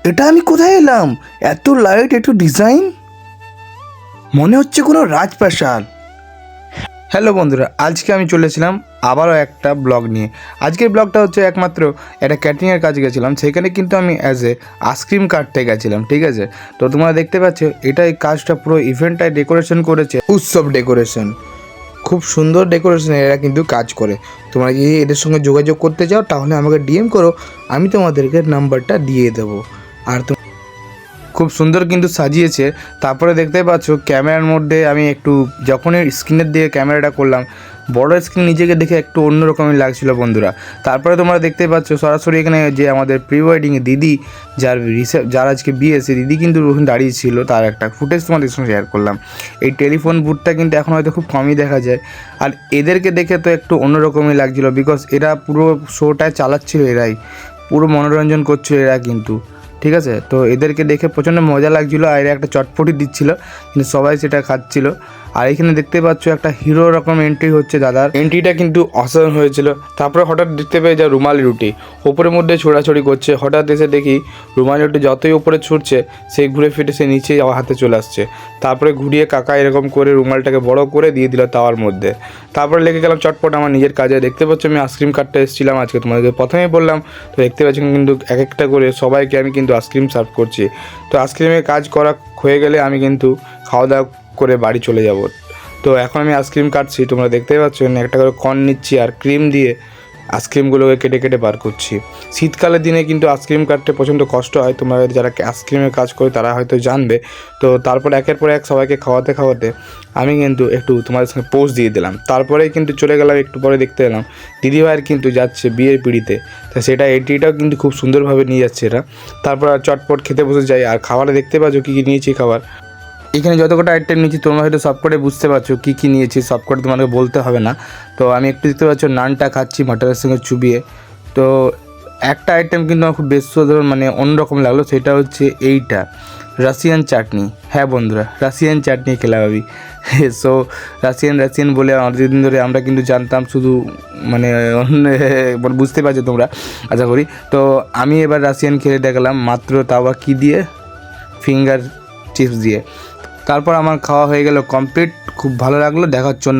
এটা আমি কোথায় এলাম? এত লাইট, এত ডিজাইন, মনে হচ্ছে কোনো রাজপ্রাসাদ। হ্যালো বন্ধুরা, আজকে আমি চলেছিলাম আবারও একটা ব্লগ নিয়ে। আজকের ব্লগটা হচ্ছে একমাত্র একটা ক্যাটারিংয়ের কাজে গেছিলাম, সেখানে কিন্তু আমি অ্যাজ এ আইসক্রিম কাটতে গেছিলাম, ঠিক আছে। তো তোমরা দেখতে পাচ্ছ, এটা এই কাজটা পুরো ইভেন্টটাই ডেকোরেশন করেছে উৎসব ডেকোরেশন। খুব সুন্দর ডেকোরেশন এরা কিন্তু কাজ করে। তোমরা যদি এদের সঙ্গে যোগাযোগ করতে চাও তাহলে আমাকে ডিএম করো, আমি তোমাদেরকে নাম্বারটা দিয়ে দেবো। আর খুব সুন্দর কিন্তু সাজিয়েছে। তারপরে দেখতে পাচ্ছ ক্যামেরার মধ্যে আমি একটু যখনই স্ক্রিনের দিকে ক্যামেরাটা করলাম, বড় স্ক্রিন নিজেকে দেখে একটু অন্যরকমই লাগছিল বন্ধুরা। তারপরে তোমরা দেখতে পাচ্ছ সরাসরি এখানে যে আমাদের প্রি ওয়েডিংয়ে দিদি যার আজকে বিয়ে, সে দিদি কিন্তু ওখানে দাঁড়িয়ে ছিল, তার একটা ফুটেজ তোমাদের সঙ্গে শেয়ার করলাম। এই টেলিফোন বুথটা কিন্তু এখন হয়তো খুব কমই দেখা যায়। আর এদেরকে দেখে তো একটু অন্যরকমই লাগছিলো, বিকজ এরা পুরো শোটা চালাচ্ছিল, এরাই পুরো মনোরঞ্জন করছিল এরা কিন্তু, ঠিক আছে। তো এদেরকে দেখে প্রচণ্ড মজা লাগছিলো। আর এরা একটা চটপটি দিচ্ছিল, কিন্তু সবাই সেটা খাচ্ছিল। আর এখানে দেখতে পাচ্ছ একটা হিরো রকম এন্ট্রি হচ্ছে, দাদার এন্ট্রিটা কিন্তু অসাধারণ হয়েছিল। তারপরে হঠাৎ দেখতে পেয়ে যা রুমালি রুটি ওপরের মধ্যে ছোড়াছড়ি করছে, হঠাৎ এসে দেখি রুমালি রুটি যতই ওপরে ছুটছে সেই ঘুরে ফিরে সে নিচেই আমার হাতে চলে আসছে। তারপরে ঘুরিয়ে কাকা এরকম করে রুমালটাকে বড় করে দিয়ে দিল তাওয়ার মধ্যে। তারপরে লেগে গেলাম চটপট আমার নিজের কাজে। দেখতে পাচ্ছ আমি আইসক্রিম কাটতে এসেছিলাম আজকে, তোমাদেরকে প্রথমেই বললাম। তো দেখতে পাচ্ছি কিন্তু এক একটা করে সবাইকে আমি কিন্তু আইসক্রিম সার্ভ করছি। তো আইসক্রিমের কাজ করা হয়ে গেলে আমি কিন্তু খাওয়া দাওয়া করে বাড়ি চলে যাব। তো এখন আমি আইসক্রিম কাটছি, তোমরা দেখতেই পাচ্ছ একটা করে কর্ন নিচ্ছি আর ক্রিম দিয়ে আইসক্রিমগুলোকে কেটে কেটে বার করছি। শীতকালের দিনে কিন্তু আইসক্রিম কাটতে প্রচণ্ড কষ্ট হয়, তোমরা যারা আইসক্রিমের কাজ করে তারা হয়তো জানবে। তো তারপর একের পর এক সবাইকে খাওয়াতে খাওয়াতে আমি কিন্তু একটু তোমাদের সঙ্গে পোজ দিয়ে দিলাম। তারপরেই কিন্তু চলে গেলাম, একটু পরে দেখতে এলাম দিদিভাইয়ের কিন্তু যাচ্ছে বিয়ের পিড়িতে। তো সেটা এন্ট্রিটাও কিন্তু খুব সুন্দরভাবে নিয়ে যাচ্ছে এরা। তারপর আর চটপট খেতে বসে যাই। আর খাবারে দেখতে পাচ্ছ কী কী নিয়েছি খাবার। এখানে যত কটা আইটেম নিয়েছি তোমরা হয়তো সব করে বুঝতে পারছো কী কী নিয়েছি, সব করে তোমাকে বলতে হবে না। তো আমি একটু দেখতে পাচ্ছ নানটা খাচ্ছি মাটনের সঙ্গে চুবিয়ে। তো একটা আইটেম কিন্তু আমার খুব বেশ সাধারণ, মানে অন্যরকম লাগলো, সেটা হচ্ছে এইটা রাশিয়ান চাটনি। হ্যাঁ বন্ধুরা, রাশিয়ান চাটনি খেলাম আমি। সো রাশিয়ান বলে অনেকদিন ধরে আমরা কিন্তু জানতাম শুধু, মানে বুঝতে পারছো তোমরা আশা করি। তো আমি এবার রাশিয়ান খেলে দেখলাম, মাত্র তাও কী দিয়ে, ফিঙ্গার চিপস দিয়ে। তারপর আমার খাওয়া হয়ে গেল কমপ্লিট। খুব ভালো লাগলো, দেখার জন্য।